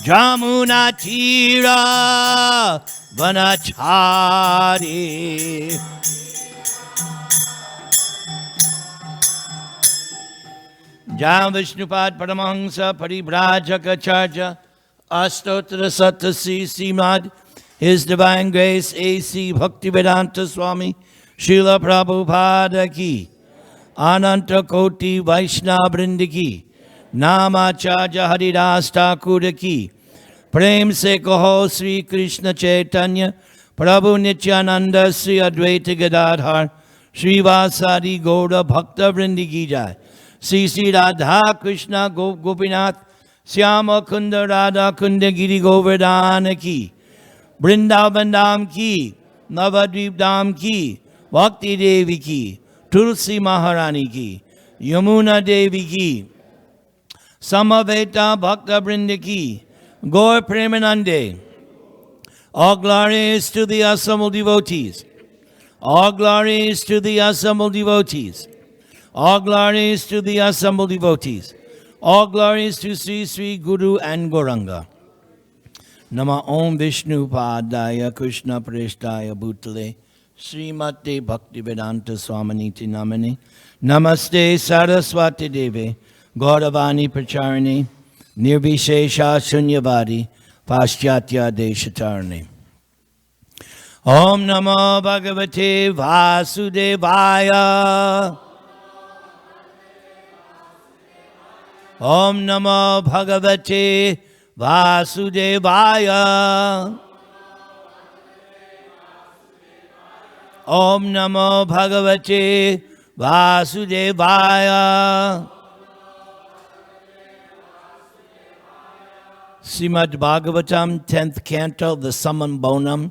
Jamuna Tira Vanachari. Jam Vishnupad Paramahansa Paribrajaka Charja Astotra Satasi Simad. His Divine Grace A.C. Bhaktivedanta Swami Srila Prabhupada Ki Ananta Koti Vaishnava Vrinda Ki Namacharya Haridas Thakur Ki Prem Se Kaho Sri Krishna Chaitanya Prabhu Nityananda Sri Advaita Gadadhar Sri Vasadi Gaura Bhakta Vrinda Ki Jai Sri Sri Radha Krishna Gopinath Syama Kunda Radha Kunda Giri Govardhana Ki Vrindavan Dham Ki Navadvip Dham Ki Bhakti Devi Ki Tulsi Maharani Ki Yamuna Devi Ki Samaveta Bhakta Vrinda Ki Gaur Premanande. All glory is to the assembled devotees. All glory is to the assembled devotees. All glory is to the assembled devotees. All glory is to Sri Sri Guru and Gauranga. Nama Om Vishnu Padaya Krishna Preshtaya Bhutale Srimate Bhaktivedanta Swaminiti Namani Namaste Saraswati Deve Gauravani Pracharani Nirvishesha Shunyavadi Paschatya Deshatarni. Om Namo Bhagavate Vasudevaya. Om Namo Bhagavate Vasudevaya. Om Namo Bhagavate Vasudevaya. Srimad Bhagavatam, 10th canto, the Summum Bonum,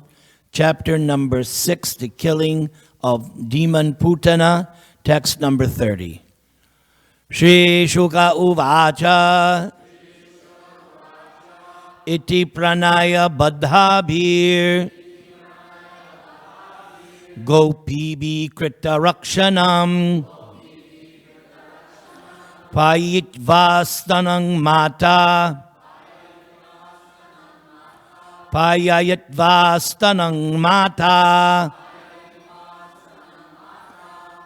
chapter number 6, the killing of demon Putana, text number 30. Shri Shuka Uvacha Iti Pranaya Badhabhir Gopibi Krita Rakshanam Payitvastanang Mata Payayatvastanang Mata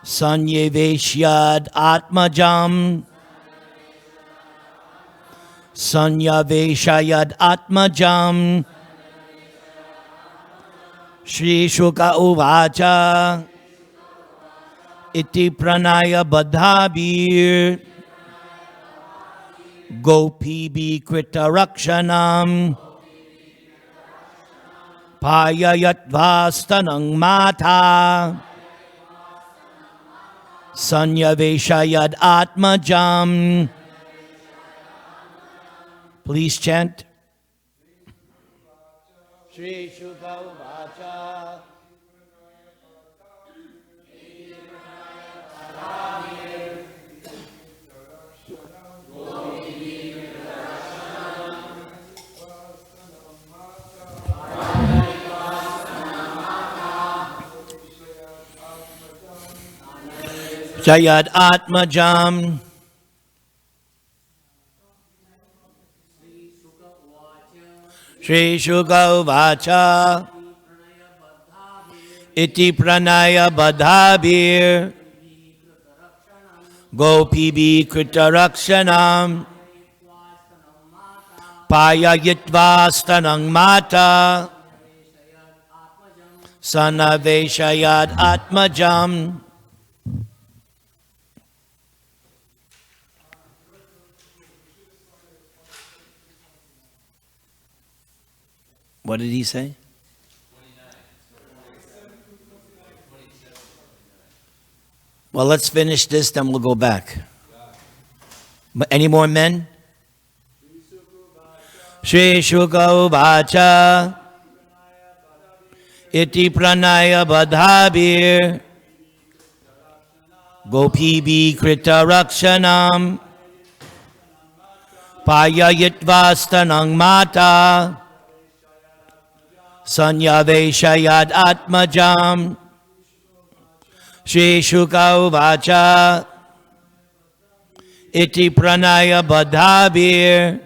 Sanyaveshyad Atmajam Sanyaveshayad Atmajam Shri Shuka Uvacha Iti Pranaya Badhabhir Gopibi Krita Rakshanam Payayatvastanang Mata Sanyaveshayad Atmajam. Please chant. Shri Shuka Uvacha Shayad Atmajam. Shri Shuka Uvacha Iti Pranaya Badhabhir Gopibi Krita Rakshanam Payayitvastanang Mata Sanaveshayad Atmajam. What did he say? 29. Well, let's finish this, then we'll go back. Any more men? Shri Shuka Uvacha Iti Pranaya Badhabhir Gopibi Krita Rakshanam Payayitvastanang Mata Sanyaveshayad Atmajam. Shri Shuka Uvacha Iti Pranaya Badhabhir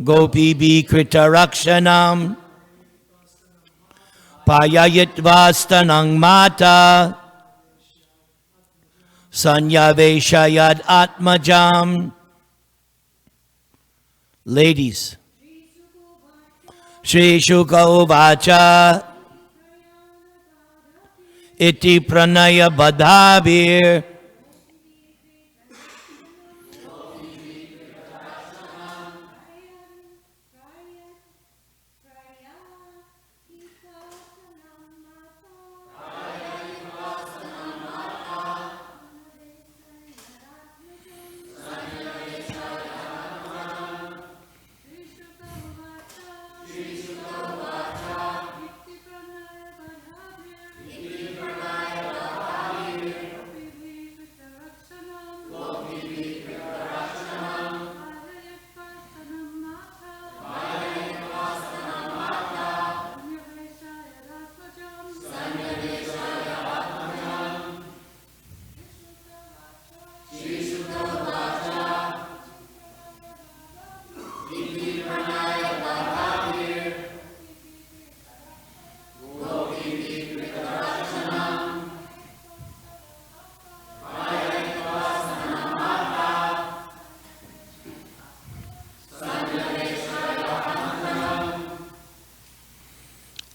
Gopi Krita Rakshanam Payayitvastanang Mata Sanyaveshayad Atmajam. Ladies, Shri Shuka Uvacha Iti Pranaya Badhavir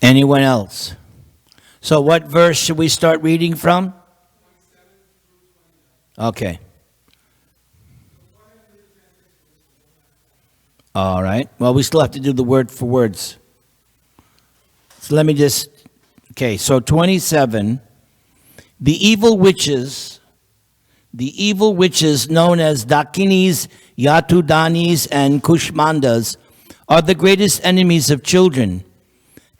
Anyone else? So what verse should we start reading from? Okay. All right. Well, we still have to do the word for words. So let me just... Okay, so 27. The evil witches known as Dakinis, Yatudanis, and Kushmandas are the greatest enemies of children.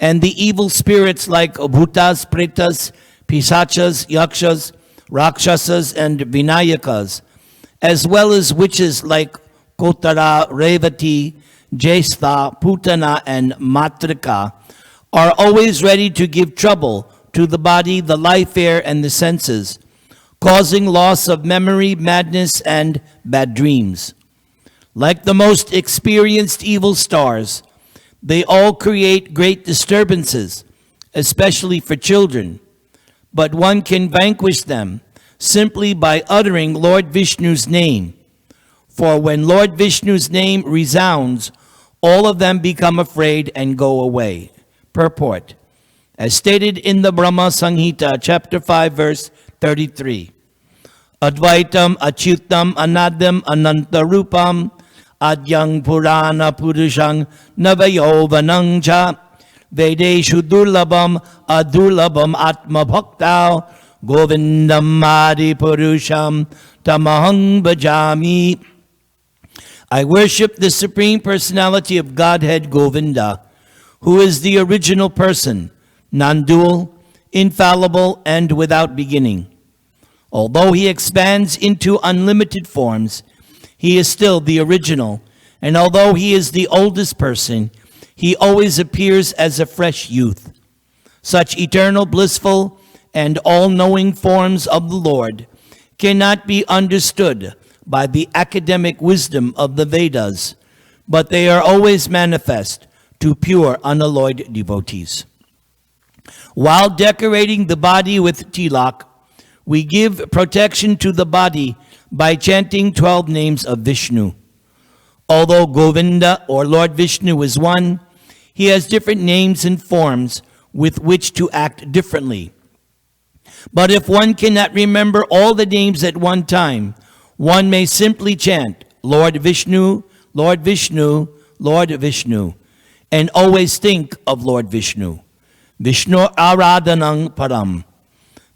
And the evil spirits like Bhutas, Pretas, Pisachas, Yakshas, Rakshasas, and Vinayakas, as well as witches like Kotara, Revati, Jestha, Putana, and Matrika, are always ready to give trouble to the body, the life air, and the senses, causing loss of memory, madness, and bad dreams. Like the most experienced evil stars, they all create great disturbances, especially for children. But one can vanquish them simply by uttering Lord Vishnu's name. For when Lord Vishnu's name resounds, all of them become afraid and go away. Purport. As stated in the Brahma Samhita, chapter 5, verse 33. Advaitam achyutam anadam anantarupam adyang purana purushang navayovanang cha vedeshu durlabam adurlabam atma bhaktao govindam adi purusham tamahang bhajami. I worship the Supreme Personality of Godhead Govinda, who is the original person, non-dual, infallible, and without beginning. Although he expands into unlimited forms, he is still the original, and although he is the oldest person, he always appears as a fresh youth. Such eternal, blissful, and all-knowing forms of the Lord cannot be understood by the academic wisdom of the Vedas, but they are always manifest to pure, unalloyed devotees. While decorating the body with tilak, we give protection to the body by chanting 12 names of Vishnu. Although Govinda or Lord Vishnu is one, he has different names and forms with which to act differently. But if one cannot remember all the names at one time, one may simply chant Lord Vishnu, Lord Vishnu, Lord Vishnu, and always think of Lord Vishnu. Vishnu Aradhanang Param.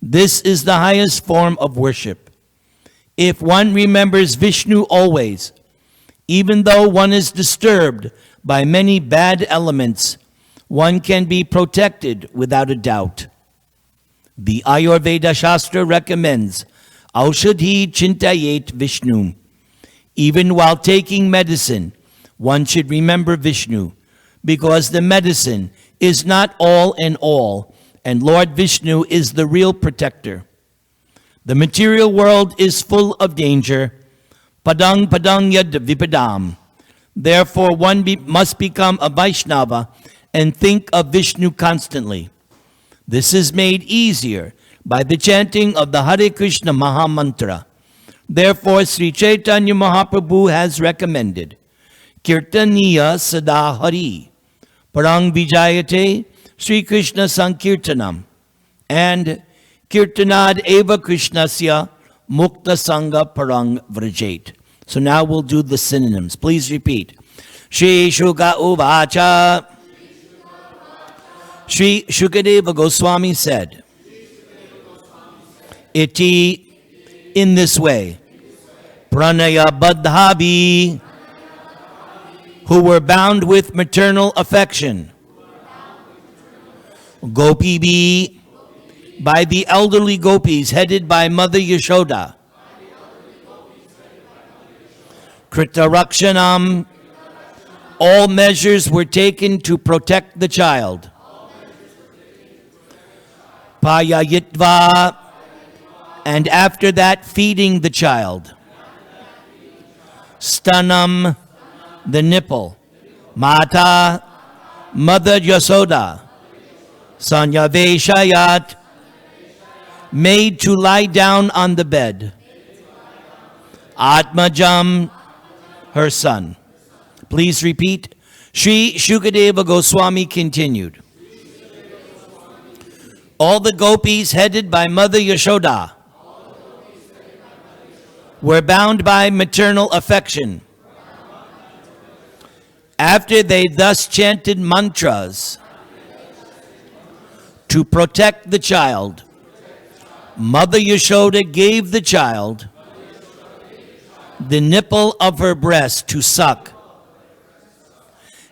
This is the highest form of worship. If one remembers Vishnu always, even though one is disturbed by many bad elements, one can be protected without a doubt. The Ayurveda Shastra recommends Aushadhi Chintayet Vishnu. Even while taking medicine, one should remember Vishnu, because the medicine is not all in all, and Lord Vishnu is the real protector. The material world is full of danger. Padang padang yad vipadam. Therefore, must become a Vaishnava and think of Vishnu constantly. This is made easier by the chanting of the Hare Krishna Maha Mantra. Therefore, Sri Chaitanya Mahaprabhu has recommended Kirtaniya Sada Hari, Parang Vijayate Sri Krishna Sankirtanam, and Kirtanad Eva Krishnasya Mukta Sangha Parang Vrajate. So now we'll do the synonyms. Please repeat. Shri Shuka Uvacha. Shri Shukadeva Goswami said, Iti, in this way, Pranaya Badhavi, who were bound with maternal affection, Gopi, by the elderly gopis headed by Mother Yashoda, Kritarakshanam, all measures were taken to protect the child. Payayitva, and after that feeding the child. Stanam, the nipple. Mata, Mother Yasoda. Sanyaveshayat, made to lie down on the bed. Atmajam, her son. Please repeat. Sri Shukadeva Goswami continued. All the gopis headed by Mother Yashoda were bound by maternal affection. After they thus chanted mantras to protect the child, Mother Yashoda gave the child the nipple of her breast to suck,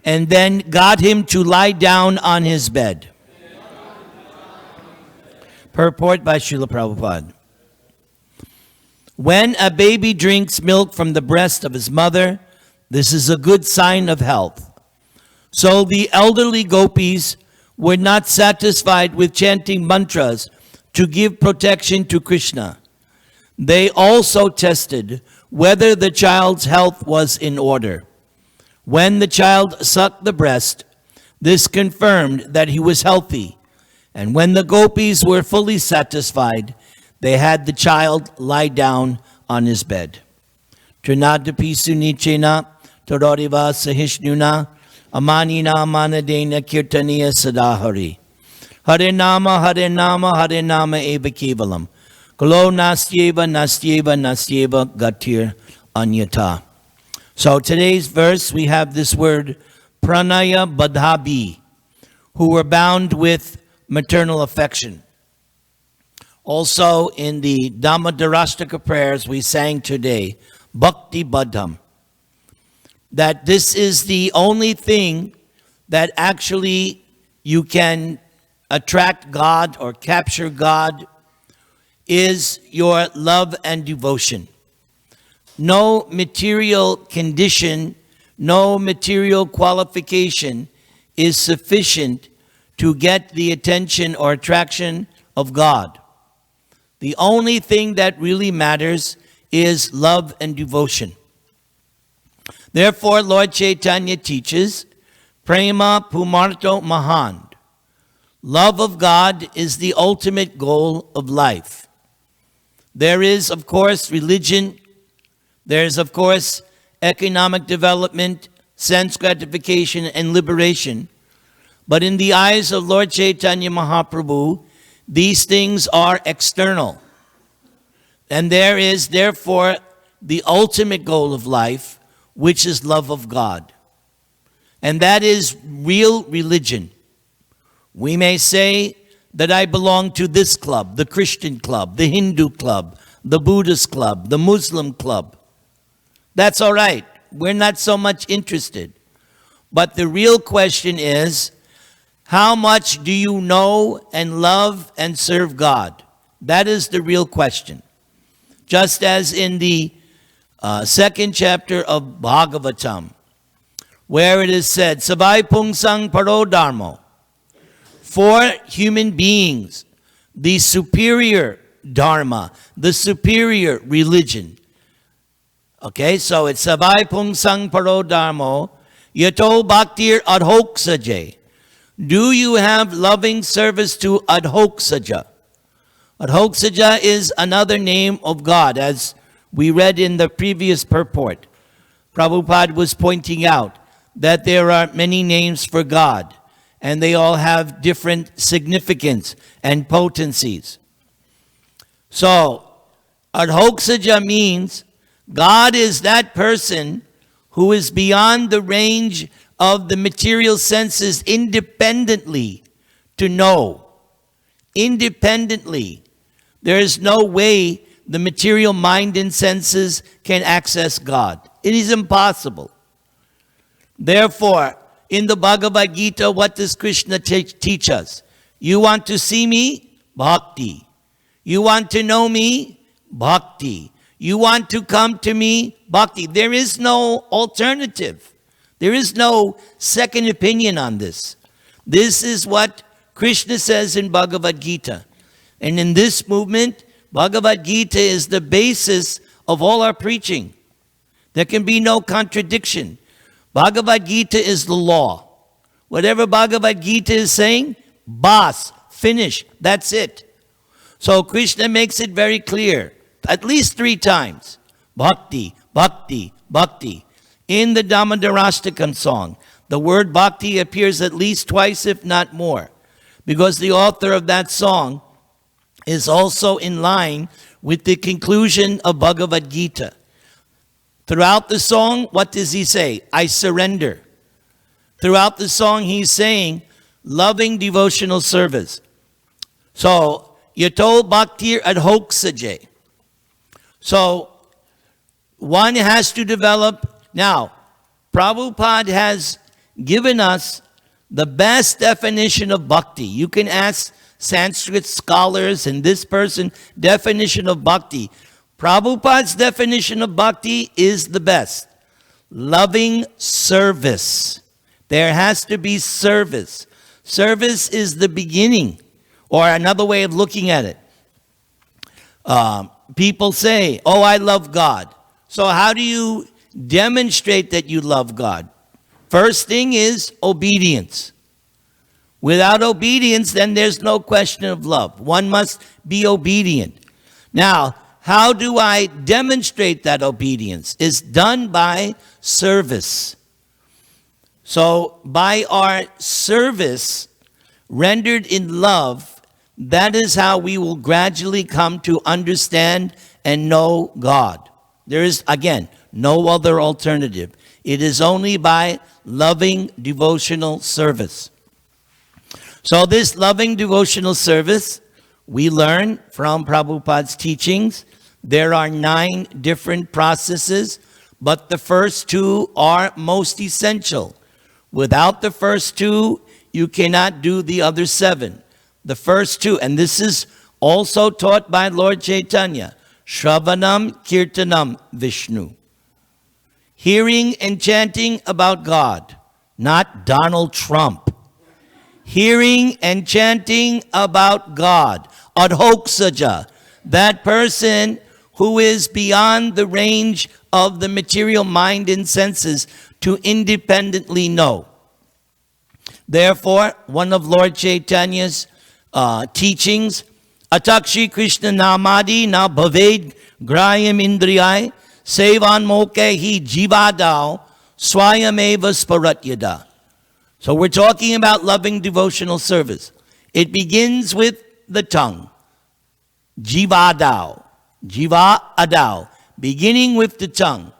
and then got him to lie down on his bed. Purport by Srila Prabhupada. When a baby drinks milk from the breast of his mother, this is a good sign of health. So the elderly gopis were not satisfied with chanting mantras to give protection to Krishna. They also tested whether the child's health was in order. When the child sucked the breast, this confirmed that he was healthy. And when the gopis were fully satisfied, they had the child lie down on his bed. Trinadapi sunichena tadoriva sahishnuna amanina amanadena kirtaniya sadahari. Hare Nama Hare Nama Hare Nama eva kevalam. Kalo nastyeva nastyeva nastyeva gatir anyata. So today's verse we have this word pranaya badhabi, who were bound with maternal affection. Also in the Dhammadarashtaka prayers we sang today, Bhakti Badham, that this is the only thing that actually you can attract God or capture God is your love and devotion. No material condition, no material qualification is sufficient to get the attention or attraction of God. The only thing that really matters is love and devotion. Therefore, Lord Chaitanya teaches, Prema Pumarto Mahan. Love of God is the ultimate goal of life. There is, of course, religion. There is, of course, economic development, sense gratification, and liberation. But in the eyes of Lord Chaitanya Mahaprabhu, these things are external. And there is, therefore, the ultimate goal of life, which is love of God. And that is real religion. We may say that I belong to this club, the Christian club, the Hindu club, the Buddhist club, the Muslim club. That's all right. We're not so much interested. But the real question is, how much do you know and love and serve God? That is the real question. Just as in the second chapter of Bhagavatam, where it is said, Savai Pungsang Paro Dharmo, for human beings, the superior dharma, the superior religion, Okay, so it's Savai Pung Sang Paro Dharmo, Yato Bhaktir Adhoksaje. Do you have loving service to Adhoksaja? Adhoksaja is another name of God, as we read in the previous purport. Prabhupada was pointing out that there are many names for God, and they all have different significance and potencies. So, Adhoksaja means God is that person who is beyond the range of the material senses independently to know. Independently. There is no way the material mind and senses can access God. It is impossible. Therefore, in the Bhagavad Gita, what does Krishna teach us? You want to see me? Bhakti. You want to know me? Bhakti. You want to come to me? Bhakti. There is no alternative. There is no second opinion on this. This is what Krishna says in Bhagavad Gita. And in this movement, Bhagavad Gita is the basis of all our preaching. There can be no contradiction. Bhagavad Gita is the law. Whatever Bhagavad Gita is saying, bas, finish, that's it. So Krishna makes it very clear, at least 3 times. Bhakti, bhakti, bhakti. In the Damodarastakam song, the word bhakti appears at least twice, if not more, because the author of that song is also in line with the conclusion of Bhagavad Gita. Throughout the song, what does he say? I surrender. Throughout the song, he's saying loving devotional service. So, Yato Bhaktir Adhoksaje. So, one has to develop. Now, Prabhupada has given us the best definition of bhakti. You can ask Sanskrit scholars and this person definition of bhakti. Prabhupada's definition of bhakti is the best. Loving service. There has to be service. Service is the beginning, or another way of looking at it. People say, oh, I love God. So how do you demonstrate that you love God? First thing is obedience. Without obedience, then there's no question of love. One must be obedient. Now, how do I demonstrate that obedience? It's done by service. So, by our service rendered in love, that is how we will gradually come to understand and know God. There is, again, no other alternative. It is only by loving devotional service. So this loving devotional service, we learn from Prabhupada's teachings. There are 9 different processes, but the first 2 are most essential. Without the first 2, you cannot do the other 7. The first 2, and this is also taught by Lord Chaitanya, Shravanam Kirtanam Vishnu. Hearing and chanting about God, not Donald Trump. Hearing and chanting about God, Adhoksaja, that person who is beyond the range of the material mind and senses to independently know. Therefore, one of Lord Chaitanya's teachings, Atakshi Krishna Namadi na bhaved grayam indriyai sevan moke hi jivadao swayameva sparatyada. So we're talking about loving devotional service. It begins with the tongue. Jivadao. Jiva adao. Beginning with the tongue.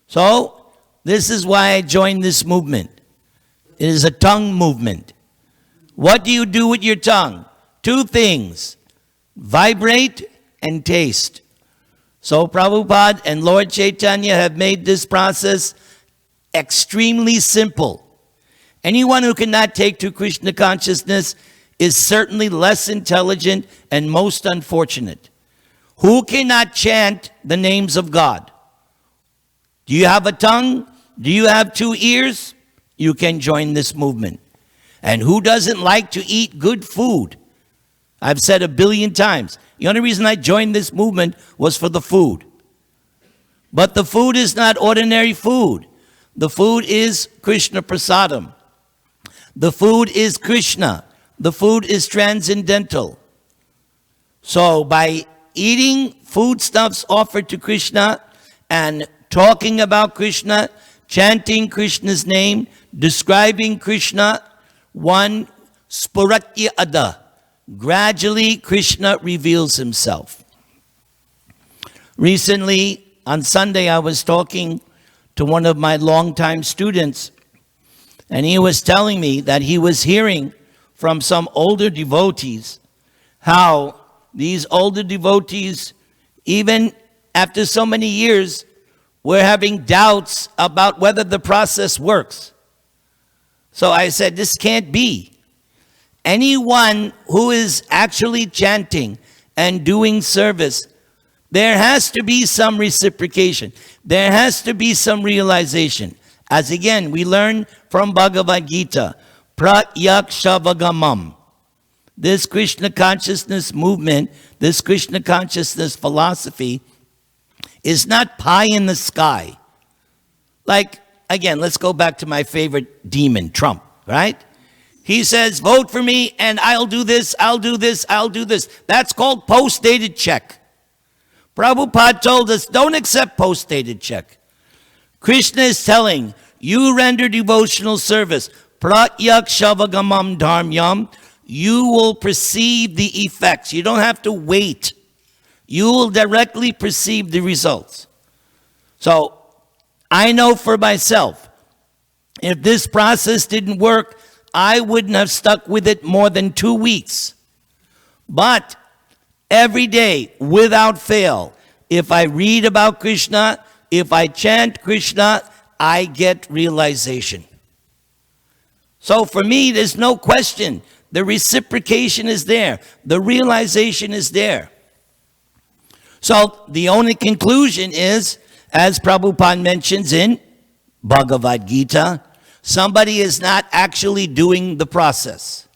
So, this is why I joined this movement. It is a tongue movement. What do you do with your tongue? 2 things. Vibrate and taste. So Prabhupada and Lord Chaitanya have made this process extremely simple. Anyone who cannot take to Krishna consciousness is certainly less intelligent and most unfortunate. Who cannot chant the names of God? Do you have a tongue? Do you have 2 ears? You can join this movement. And who doesn't like to eat good food? I've said 1 billion times. The only reason I joined this movement was for the food. But the food is not ordinary food. The food is Krishna prasadam. The food is Krishna. The food is transcendental. So by eating foodstuffs offered to Krishna and talking about Krishna, chanting Krishna's name, describing Krishna, one spuratya ada. Gradually, Krishna reveals himself. Recently, on Sunday, I was talking to one of my longtime students, and he was telling me that he was hearing from some older devotees how these older devotees, even after so many years, were having doubts about whether the process works. So I said, this can't be. Anyone who is actually chanting and doing service, there has to be some reciprocation. There has to be some realization. As again, we learn from Bhagavad Gita, Pratyakshavangamam. This Krishna consciousness movement, this Krishna consciousness philosophy is not pie in the sky. Like, again, let's go back to my favorite demon, Trump, right? He says, vote for me and I'll do this, I'll do this, I'll do this. That's called post-dated check. Prabhupada told us, don't accept post-dated check. Krishna is telling, you render devotional service, pratyakshavangamam dharmyam, you will perceive the effects. You don't have to wait. You will directly perceive the results. So, I know for myself, if this process didn't work, I wouldn't have stuck with it more than 2 weeks. But every day, without fail, if I read about Krishna, if I chant Krishna, I get realization. So for me, there's no question. The reciprocation is there. The realization is there. So the only conclusion is, as Prabhupada mentions in Bhagavad Gita, somebody is not actually doing the process.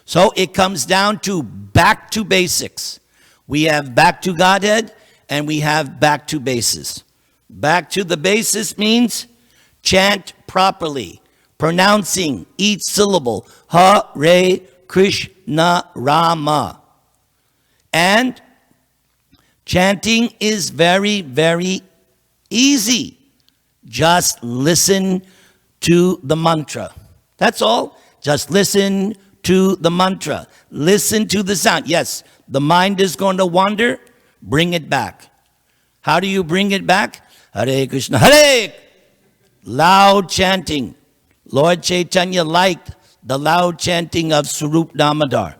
So it comes down to back to basics. We have back to Godhead and we have back to basis. Back to the basis means chant properly, pronouncing each syllable, Hare Krishna Rama. And chanting is very, very easy. Just listen to the mantra. That's all. Just listen to the mantra. Listen to the sound. Yes, the mind is going to wander. Bring it back. How do you bring it back? Hare Krishna, Hare. Loud chanting. Lord Chaitanya liked the loud chanting of Swarup Damodar.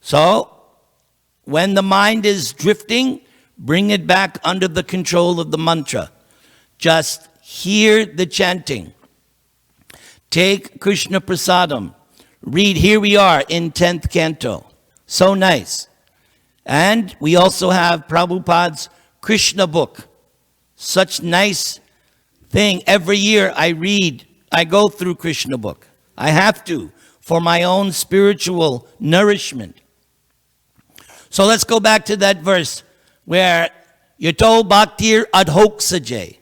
So, when the mind is drifting, bring it back under the control of the mantra. Just hear the chanting. Take Krishna prasadam. Read, here we are in 10th canto. So nice. And we also have Prabhupada's Krishna book. Such nice thing. Every year I go through Krishna book. I have to, for my own spiritual nourishment. So let's go back to that verse where Yato Bhaktir Adhoksaje.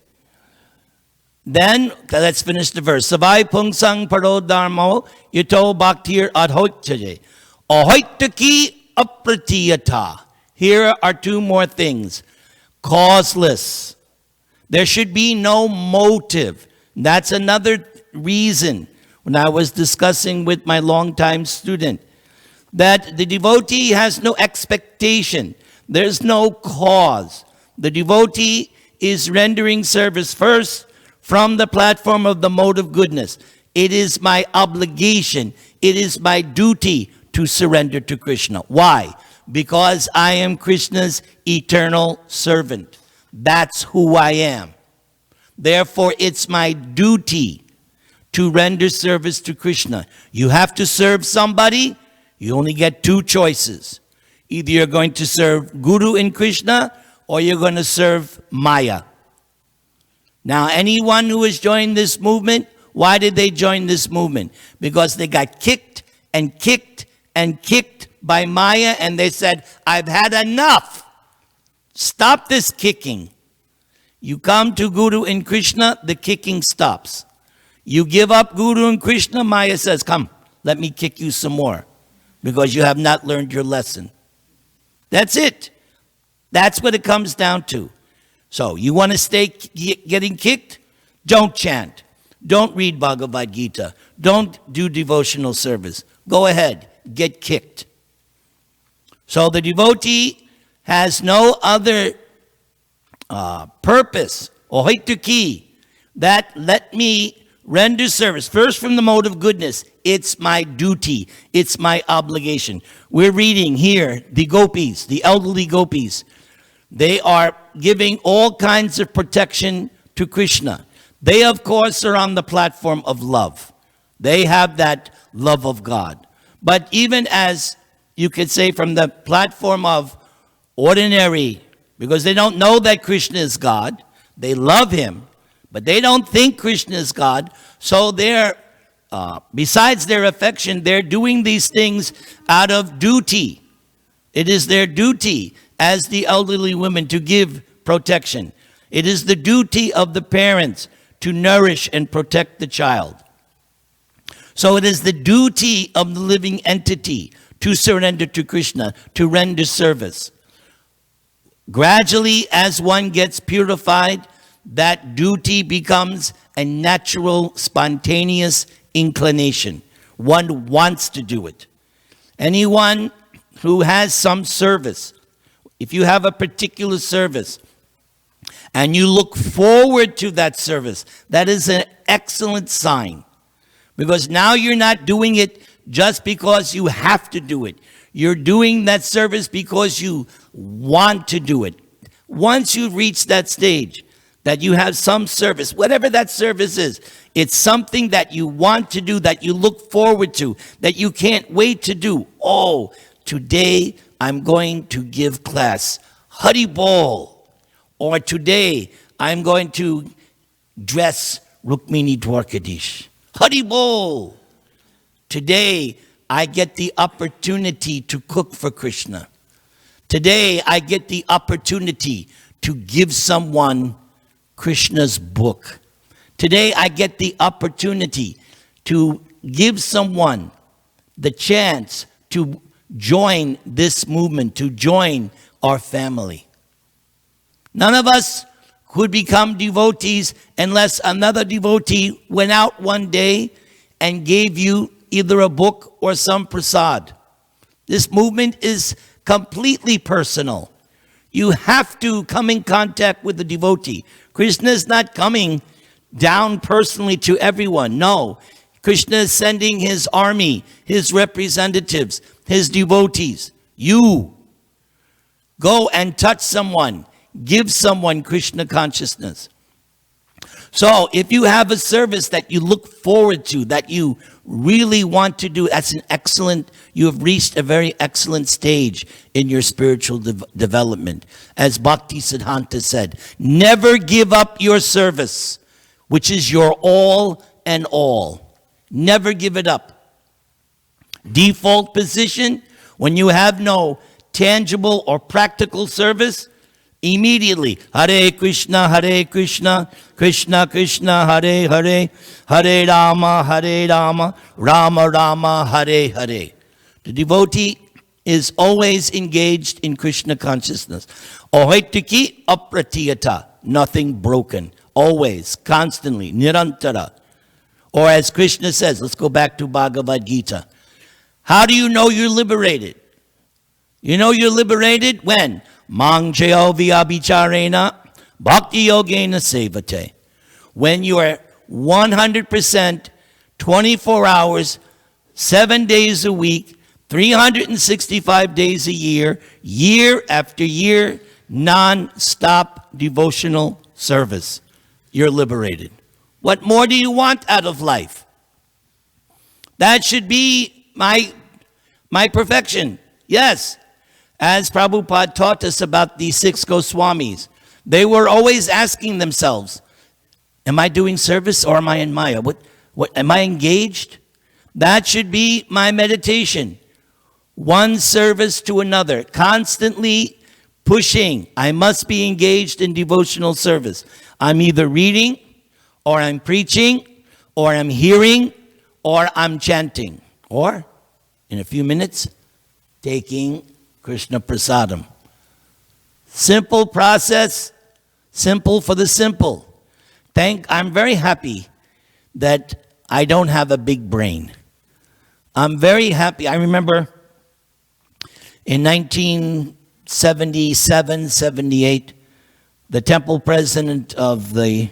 Then, let's finish the verse. Savai Pungsang Parodharmo Yato Bhaktir Adhoksaje. Ahoitaki Apratiyata. Here are two more things. Causeless. There should be no motive. That's another reason when I was discussing with my longtime student that the devotee has no expectation. There's no cause. The devotee is rendering service first from the platform of the mode of goodness. It is my obligation. It is my duty to surrender to Krishna. Why? Because I am Krishna's eternal servant. That's who I am. Therefore, it's my duty to render service to Krishna. You have to serve somebody, you only get two choices. Either you're going to serve Guru in Krishna or you're going to serve Maya. Now, anyone who has joined this movement, why did they join this movement? Because they got kicked and kicked and kicked by Maya and they said, I've had enough. Stop this kicking. You come to Guru and Krishna, the kicking stops. You give up Guru and Krishna, Maya says, come, let me kick you some more because you have not learned your lesson. That's it. That's what it comes down to. So you want to stay getting kicked? Don't chant. Don't read Bhagavad Gita. Don't do devotional service. Go ahead, get kicked. So the devotee has no other purpose, or haituki, that let me render service. First, from the mode of goodness, it's my duty, it's my obligation. We're reading here the gopis, the elderly gopis. They are giving all kinds of protection to Krishna. They, of course, are on the platform of love. They have that love of God. But even as you could say from the platform of ordinary, because they don't know that Krishna is God, they love him, but they don't think Krishna is God, so they're, besides their affection, they're doing these things out of duty. It is their duty as the elderly women to give protection. It is the duty of the parents to nourish and protect the child. So it is the duty of the living entity to surrender to Krishna, to render service. Gradually, as one gets purified, that duty becomes a natural, spontaneous inclination. One wants to do it. Anyone who has some service, if you have a particular service, and you look forward to that service, that is an excellent sign. Because now you're not doing it just because you have to do it. You're doing that service because you want to do it. Once you reach that stage, that you have some service, whatever that service is, it's something that you want to do, that you look forward to, that you can't wait to do. Oh, today I'm going to give class. Hari Bol. Or today, I'm going to dress Rukmini Dwarkadish. Hari Bol! Today, I get the opportunity to cook for Krishna. Today, I get the opportunity to give someone Krishna's book. Today, I get the opportunity to give someone the chance to join this movement, to join our family. None of us could become devotees unless another devotee went out one day and gave you either a book or some prasad. This movement is completely personal. You have to come in contact with the devotee. Krishna is not coming down personally to everyone. No, Krishna is sending his army, his representatives, his devotees. You go and touch someone. Give someone Krishna consciousness. So if you have a service that you look forward to, that you really want to do, that's an excellent, you have reached a very excellent stage in your spiritual development. As Bhakti Siddhanta said, never give up your service, which is your all and all. Never give it up. Default position, when you have no tangible or practical service, immediately, Hare Krishna, Krishna Krishna, Hare Hare, Hare Rama, Rama Rama, Hare Hare. The devotee is always engaged in Krishna consciousness. Ohaitiki apratiyata, nothing broken. Always, constantly, Nirantara. Or as Krishna says, let's go back to Bhagavad Gita. How do you know you're liberated? You know you're liberated when? Mang cheo vyabhicharena bhakti yogena sevate. When you are 100%, 24 hours, 7 days a week, 365 days a year, year after year, non-stop devotional service, you're liberated. What more do you want out of life? That should be my perfection. Yes. As Prabhupada taught us about the 6 Goswamis, they were always asking themselves, am I doing service or am I in Maya? What am I engaged? That should be my meditation. One service to another, constantly pushing. I must be engaged in devotional service. I'm either reading, or I'm preaching, or I'm hearing, or I'm chanting. Or, in a few minutes, taking Krishna Prasadam. Simple process, simple for the simple. I'm very happy that I don't have a big brain. I'm very happy. I remember in 1977, 78, the temple president of the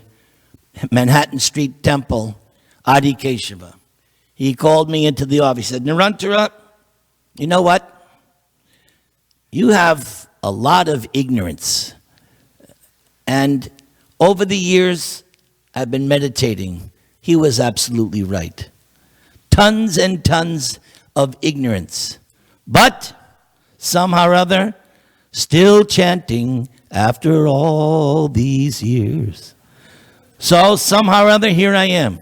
Manhattan Street Temple, Adi Keshava, he called me into the office. He said, Nirantara, you know what? You have a lot of ignorance. And over the years, I've been meditating. He was absolutely right. Tons and tons of ignorance. But somehow or other, still chanting after all these years. So somehow or other, here I am.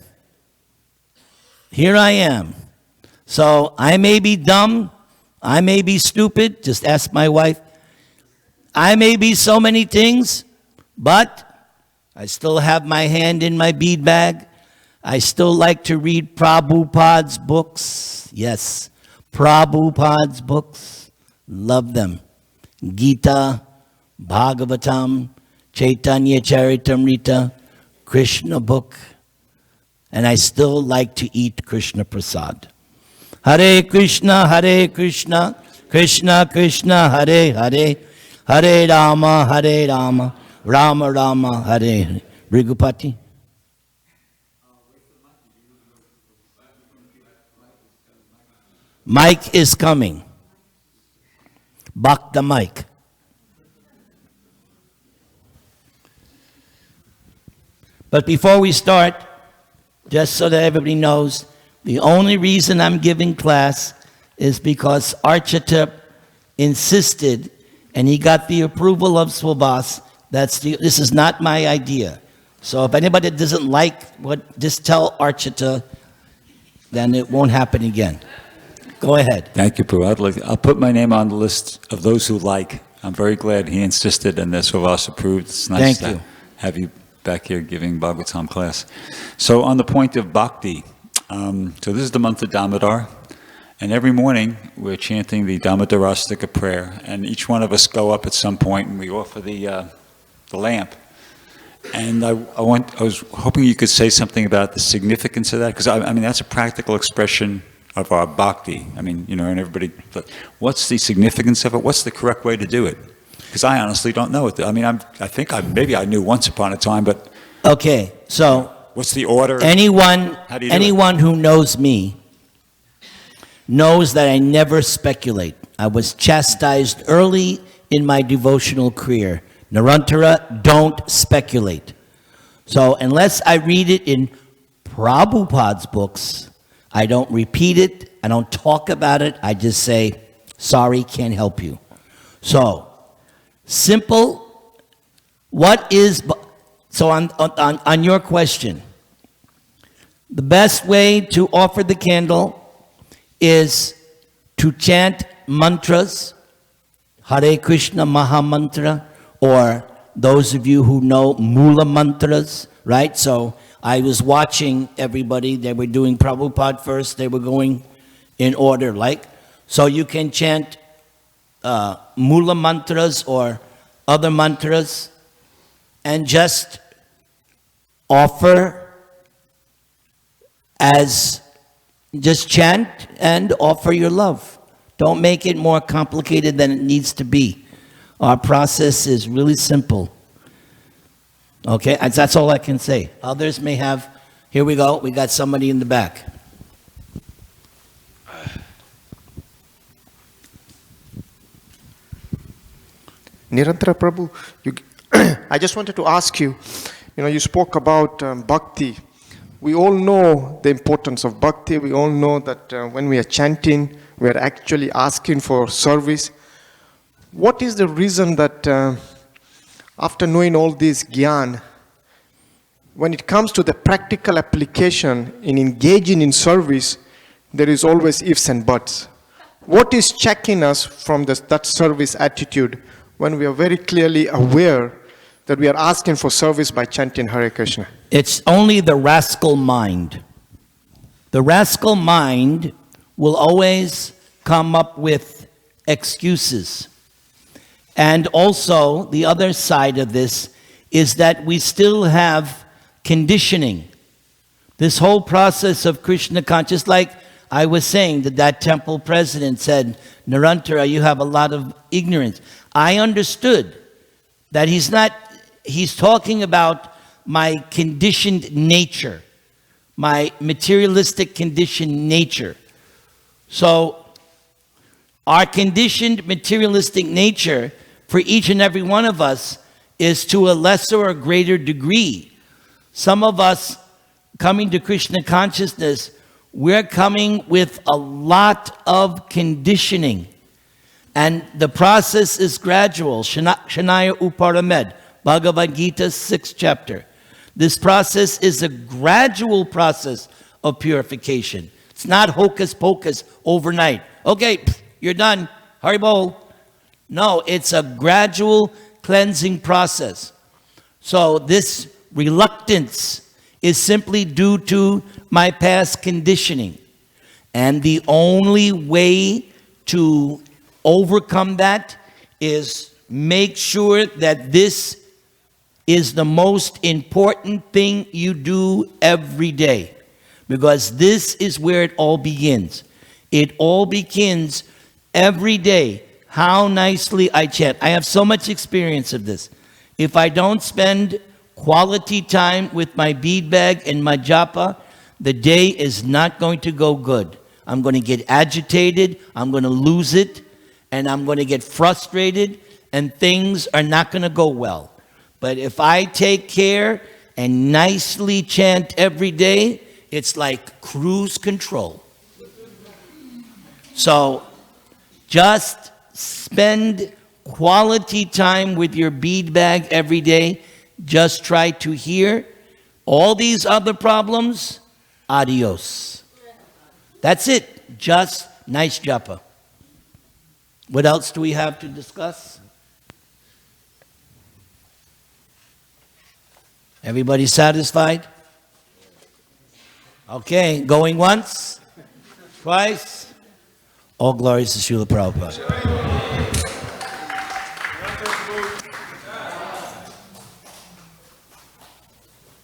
Here I am. So I may be dumb. I may be stupid. Just ask my wife. I may be so many things, but I still have my hand in my bead bag. I still like to read Prabhupada's books. Yes, Prabhupada's books. Love them. Gita, Bhagavatam, Chaitanya Charitamrita, Krishna book. And I still like to eat Krishna Prasad. Hare Krishna, Krishna Krishna, Hare Hare, Hare Rama, Rama Rama, Hare Hare. Brigupati. Mike is coming. Bhakta Mike. But before we start, just so that everybody knows, the only reason I'm giving class is because Archita insisted, and he got the approval of Swabhas. This is not my idea. So if anybody doesn't like just tell Archita, then it won't happen again. Go ahead. Thank you, Prabhu. I'll put my name on the list of those who like. I'm very glad he insisted and that Swabhas approved. It's nice to have you back here giving Bhagavatam class. So on the point of bhakti, so this is the month of Damodar, and every morning we're chanting the Damodarastika prayer, and each one of us go up at some point and we offer the lamp. And I was hoping you could say something about the significance of that, because I mean that's a practical expression of our bhakti. I mean, you know, and everybody, what's the significance of it? What's the correct way to do it? Because I honestly don't know it. I mean, I think maybe I knew once upon a time, but... Okay, so... What's the order? Anyone who knows me knows that I never speculate. I was chastised early in my devotional career. Nirantara, don't speculate. So unless I read it in Prabhupada's books, I don't repeat it, I don't talk about it, I just say, sorry, can't help you. So, simple, so on your question, the best way to offer the candle is to chant mantras, Hare Krishna Maha Mantra, or those of you who know Mula mantras, right? So I was watching everybody, they were doing Prabhupada first, they were going in order, so you can chant Mula mantras or other mantras and just offer just chant and offer your love. Don't make it more complicated than it needs to be. Our process is really simple. Okay, that's all I can say. Others may have, here we go, we got somebody in the back. Nirantara Prabhu, I just wanted to ask you, you spoke about bhakti. We all know the importance of bhakti. We all know that when we are chanting, we are actually asking for service. What is the reason that after knowing all this gyan, when it comes to the practical application in engaging in service, there is always ifs and buts? What is checking us from that service attitude when we are very clearly aware that we are asking for service by chanting Hare Krishna? It's only the rascal mind. The rascal mind will always come up with excuses. And also, the other side of this is that we still have conditioning. This whole process of Krishna consciousness, like I was saying, that temple president said, Nirantara, you have a lot of ignorance. I understood that he's talking about my conditioned nature, my materialistic conditioned nature. So, our conditioned materialistic nature for each and every one of us is to a lesser or greater degree. Some of us coming to Krishna consciousness, we're coming with a lot of conditioning. And the process is gradual. Shanaya Uparamed, Bhagavad Gita, 6th chapter. This process is a gradual process of purification. It's not hocus pocus overnight. Okay, you're done. Haribol. No, it's a gradual cleansing process. So this reluctance is simply due to my past conditioning. And the only way to overcome that is make sure that this is the most important thing you do every day. Because this is where it all begins. It all begins every day. How nicely I chant. I have so much experience of this. If I don't spend quality time with my bead bag and my japa, the day is not going to go good. I'm going to get agitated, I'm going to lose it, and I'm going to get frustrated, and things are not going to go well. But if I take care and nicely chant every day, it's like cruise control. So just spend quality time with your bead bag every day. Just try to hear all these other problems. Adios. That's it. Just nice japa. What else do we have to discuss? Everybody satisfied? Okay, going once, twice. All glories to Srila Prabhupada.